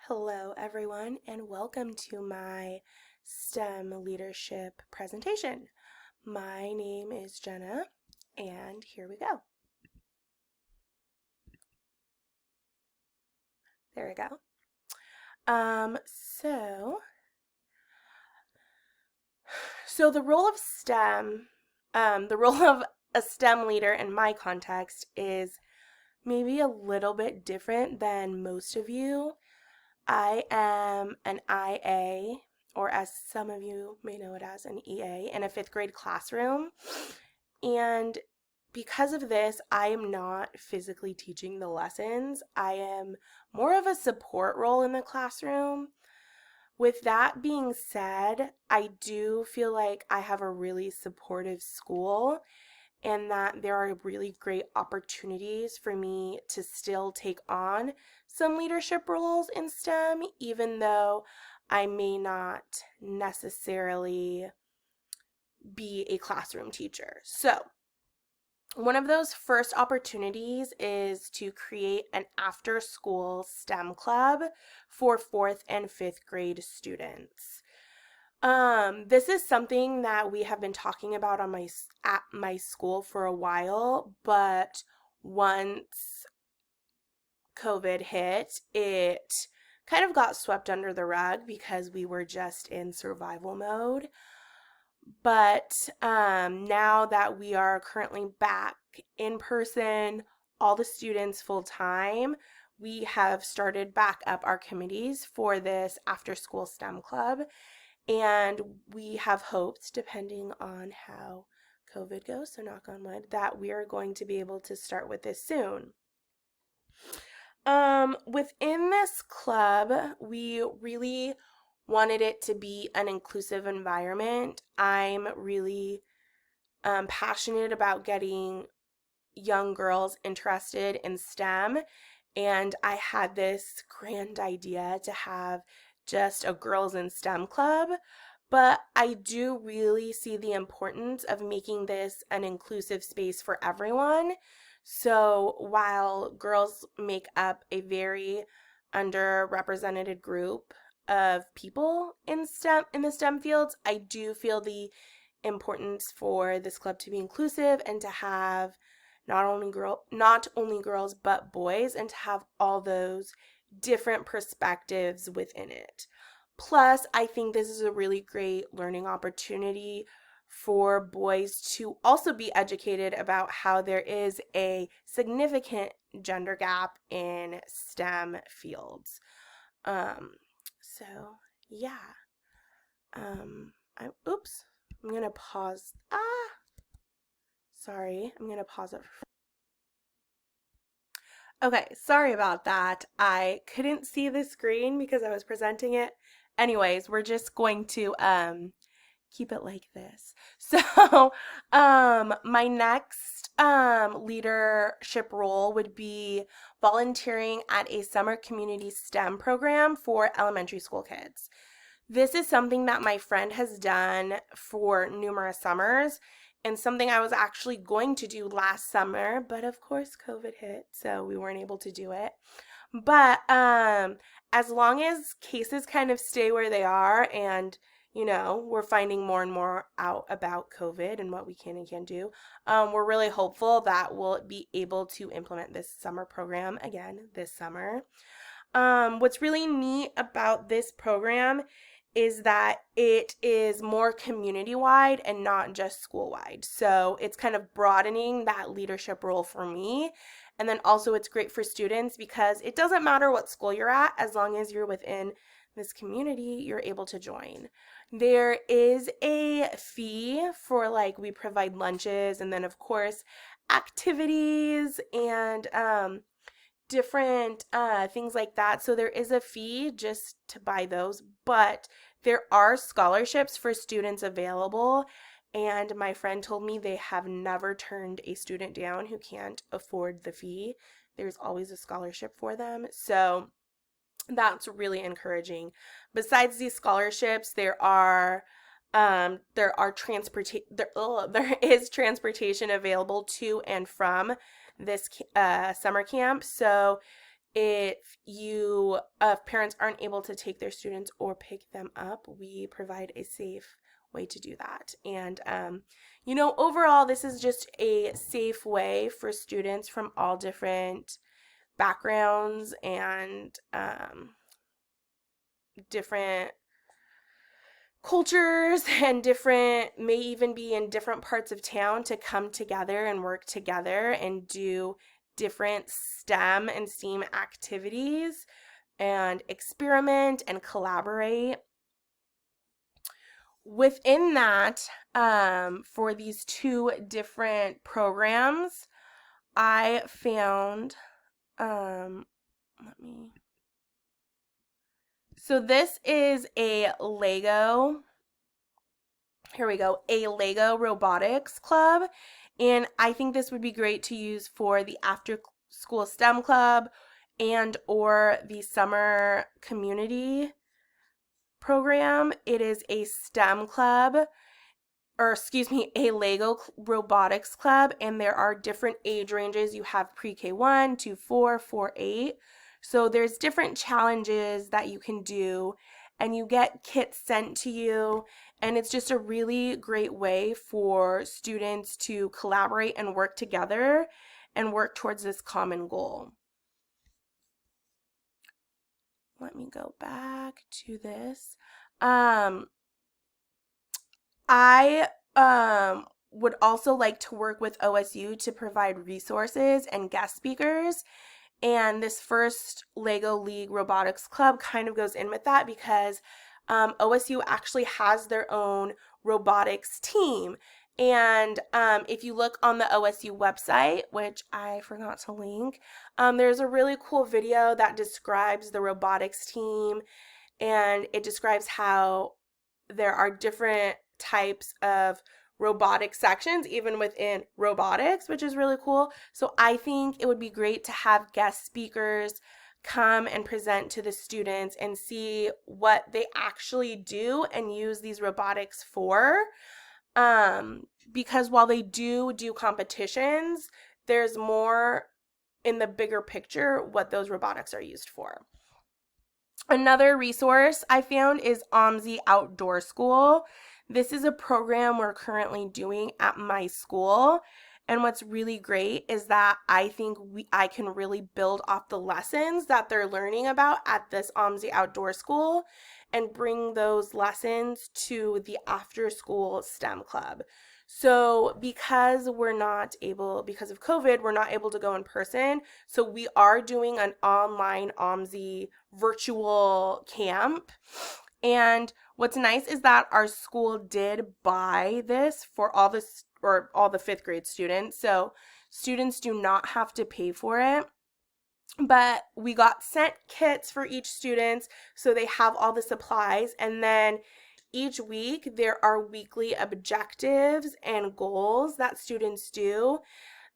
Hello, everyone, and welcome to my STEM leadership presentation. My name is Jenna, and here we go. There we go. Um, so, so the role of STEM, the role of a STEM leader in my context is maybe a little bit different than most of you. I am an IA, or as some of you may know it as an EA, in a fifth grade classroom. And because of this, I am not physically teaching the lessons. I am more of a support role in the classroom. With that being said, I do feel like I have a really supportive school and that there are really great opportunities for me to still take on some leadership roles in STEM, even though I may not necessarily be a classroom teacher. So, one of those first opportunities is to create an after school STEM club for fourth and fifth grade students. This is something that we have been talking about at my school for a while, but once COVID hit, it kind of got swept under the rug because we were just in survival mode. But now that we are currently back in person, all the students full time, we have started back up our committees for this after school STEM club. And we have hopes, depending on how COVID goes, so knock on wood, that we are going to be able to start with this soon. Within this club, we really wanted it to be an inclusive environment. I'm really passionate about getting young girls interested in STEM, and I had this grand idea to have just a girls in STEM club, but I do really see the importance of making this an inclusive space for everyone. So while girls make up a very underrepresented group of people in the STEM fields, I do feel the importance for this club to be inclusive and to have not only girls but boys, and to have all those different perspectives within it. Plus, I think this is a really great learning opportunity for boys to also be educated about how there is a significant gender gap in STEM fields. Um, so yeah. Oops. I'm gonna pause. Sorry. I'm gonna pause it. Okay, sorry about that. I couldn't see the screen because I was presenting it. Anyways, we're just going to keep it like this. So, my next leadership role would be volunteering at a summer community STEM program for elementary school kids. This is something that my friend has done for numerous summers and something I was actually going to do last summer, but of course COVID hit, so we weren't able to do it. But as long as cases kind of stay where they are and we're finding more and more out about COVID and what we can and can't do. We're really hopeful that we'll be able to implement this summer program again this summer. What's really neat about this program is that it is more community-wide and not just school-wide. So it's kind of broadening that leadership role for me. And then also it's great for students because it doesn't matter what school you're at, as long as you're within this community, you're able to join. There is a fee for we provide lunches and then of course activities and different things like that. So there is a fee just to buy those, but there are scholarships for students available. And my friend told me they have never turned a student down who can't afford the fee. There's always a scholarship for them. So that's really encouraging. Besides these scholarships, there is transportation available to and from this summer camp. So if parents aren't able to take their students or pick them up, we provide a safe way to do that. And overall, this is just a safe way for students from all different backgrounds and different cultures and may even be in different parts of town to come together and work together and do different STEM and STEAM activities and experiment and collaborate. Within that, for these two different programs, I found, so this is a Lego robotics club, and I think this would be great to use for the after school STEM club and or the summer community program. It is a STEM club, a Lego robotics club, and there are different age ranges. You have pre-K 1 to 4, 4, 8. So there's different challenges that you can do, and you get kits sent to you, and it's just a really great way for students to collaborate and work together and work towards this common goal. Let me go back to this. I would also like to work with OSU to provide resources and guest speakers. And this first Lego League Robotics Club kind of goes in with that because OSU actually has their own robotics team. And if you look on the OSU website, which I forgot to link, there's a really cool video that describes the robotics team, and it describes how there are different types of robotic sections even within robotics, which is really cool. So I think it would be great to have guest speakers come and present to the students and see what they actually do and use these robotics for. Because while they do competitions, there's more in the bigger picture what those robotics are used for. Another resource I found is OMSI Outdoor School. This is a program we're currently doing at my school, and what's really great is that I think I can really build off the lessons that they're learning about at this OMSI Outdoor School and bring those lessons to the after school STEM club. So because of COVID, we're not able to go in person. So we are doing an online OMSI virtual camp. And what's nice is that our school did buy this for all the fifth grade students. So students do not have to pay for it. But we got sent kits for each student, so they have all the supplies, and then each week there are weekly objectives and goals that students do.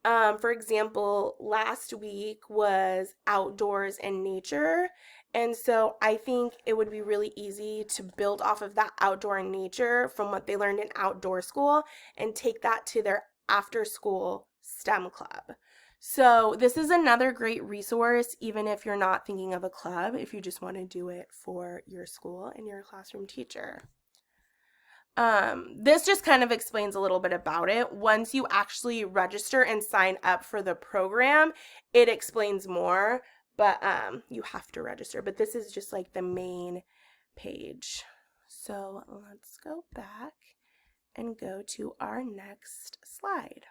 For example, last week was outdoors and nature, and so I think it would be really easy to build off of that outdoor and nature from what they learned in outdoor school and take that to their after school STEM club. So this is another great resource, even if you're not thinking of a club, if you just want to do it for your school and your classroom teacher. This just kind of explains a little bit about it. Once you actually register and sign up for the program, it explains more, but you have to register. But this is just like the main page. So let's go back and go to our next slide.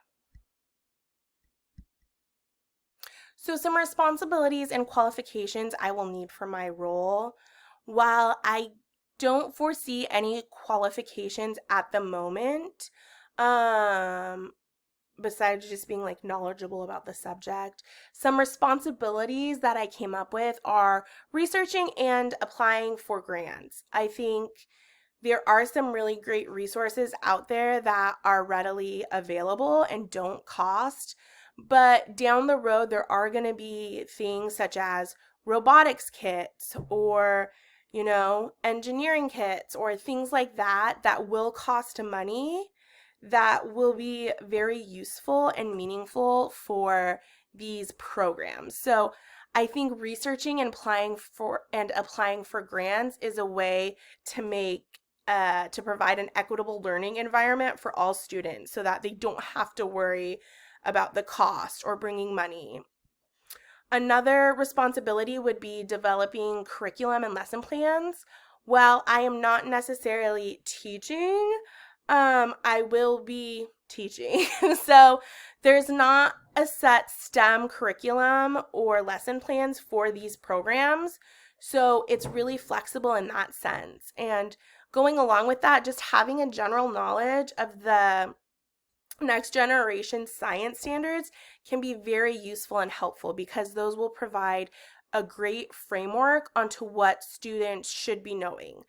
So some responsibilities and qualifications I will need for my role. While I don't foresee any qualifications at the moment, besides just being like knowledgeable about the subject, some responsibilities that I came up with are researching and applying for grants. I think there are some really great resources out there that are readily available and don't cost. But down the road, there are going to be things such as robotics kits or, engineering kits or things like that that will cost money that will be very useful and meaningful for these programs. So I think researching and applying for grants is a way to to provide an equitable learning environment for all students so that they don't have to worry about the cost or bringing money. Another responsibility would be developing curriculum and lesson plans. While I am not necessarily teaching, I will be teaching. So there's not a set STEM curriculum or lesson plans for these programs. So it's really flexible in that sense. And going along with that, just having a general knowledge of the next generation science standards can be very useful and helpful because those will provide a great framework onto what students should be knowing.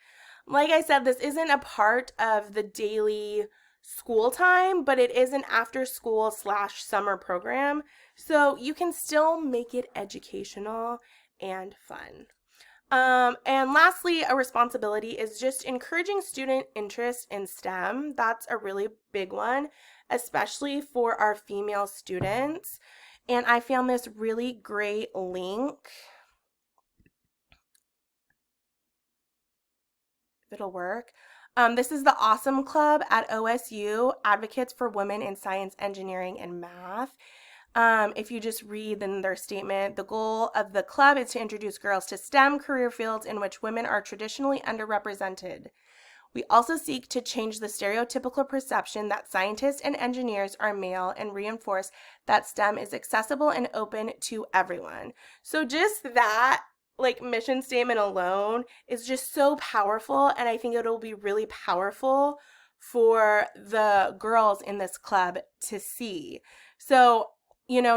Like I said, this isn't a part of the daily school time, but it is an after school / summer program, so you can still make it educational and fun. And lastly, a responsibility is just encouraging student interest in STEM. That's a really big one, especially for our female students. And I found this really great link. If it'll work. This is the Awesome Club at OSU, Advocates for Women in Science, Engineering, and Math. If you just read in their statement, the goal of the club is to introduce girls to STEM career fields in which women are traditionally underrepresented. We also seek to change the stereotypical perception that scientists and engineers are male and reinforce that STEM is accessible and open to everyone. So just that mission statement alone is just so powerful, and I think it'll be really powerful for the girls in this club to see. So,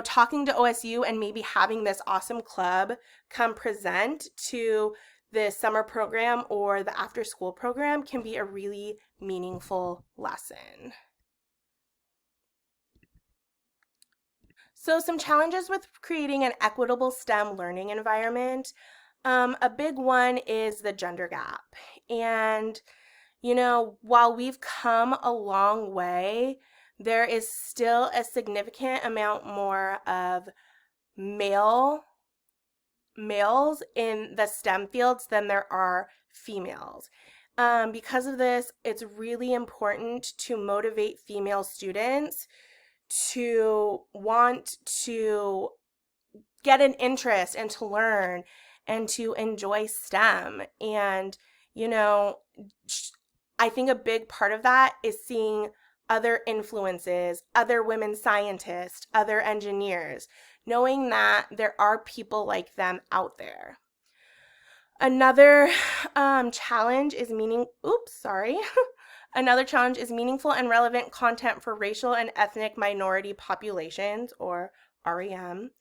talking to OSU and maybe having this awesome club come present to the summer program or the after school program can be a really meaningful lesson. So some challenges with creating an equitable STEM learning environment. A big one is the gender gap. And, while we've come a long way, there is still a significant amount more of males in the STEM fields than there are females. Because of this, it's really important to motivate female students to want to get an interest and to learn and to enjoy STEM. And, I think a big part of that is seeing other influences, other women scientists, other engineers, knowing that there are people like them out there. Another challenge is Another challenge is meaningful and relevant content for racial and ethnic minority populations, or REM.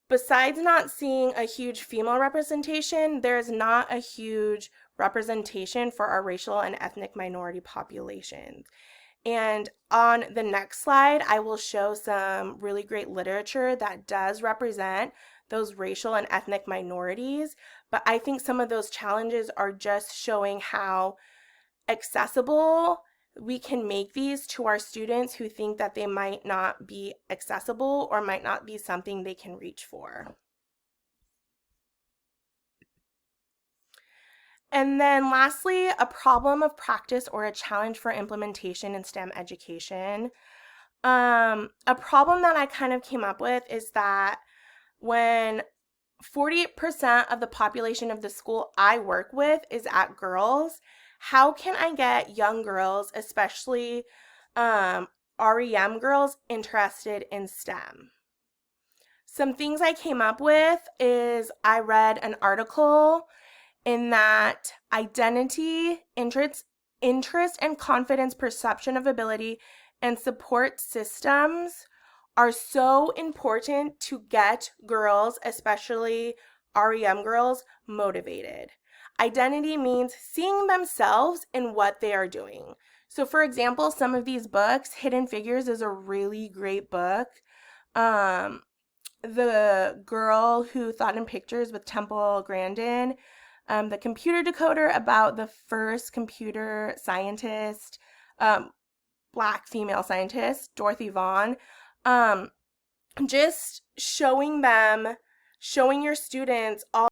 Besides not seeing a huge female representation, there's not a huge representation for our racial and ethnic minority populations. And on the next slide, I will show some really great literature that does represent those racial and ethnic minorities. But I think some of those challenges are just showing how accessible we can make these to our students who think that they might not be accessible or might not be something they can reach for. And then lastly, a problem of practice or a challenge for implementation in STEM education. A problem that I kind of came up with is that when 48% of the population of the school I work with is at girls, how can I get young girls, especially REM girls, interested in STEM? Some things I came up with is I read an article in that identity, interest, and confidence, perception of ability, and support systems are so important to get girls, especially REM girls, motivated. Identity means seeing themselves in what they are doing. So for example, some of these books, Hidden Figures is a really great book. The Girl Who Thought in Pictures with Temple Grandin, The Computer Decoder, about the first computer scientist, Black female scientist, Dorothy Vaughan. just showing your students all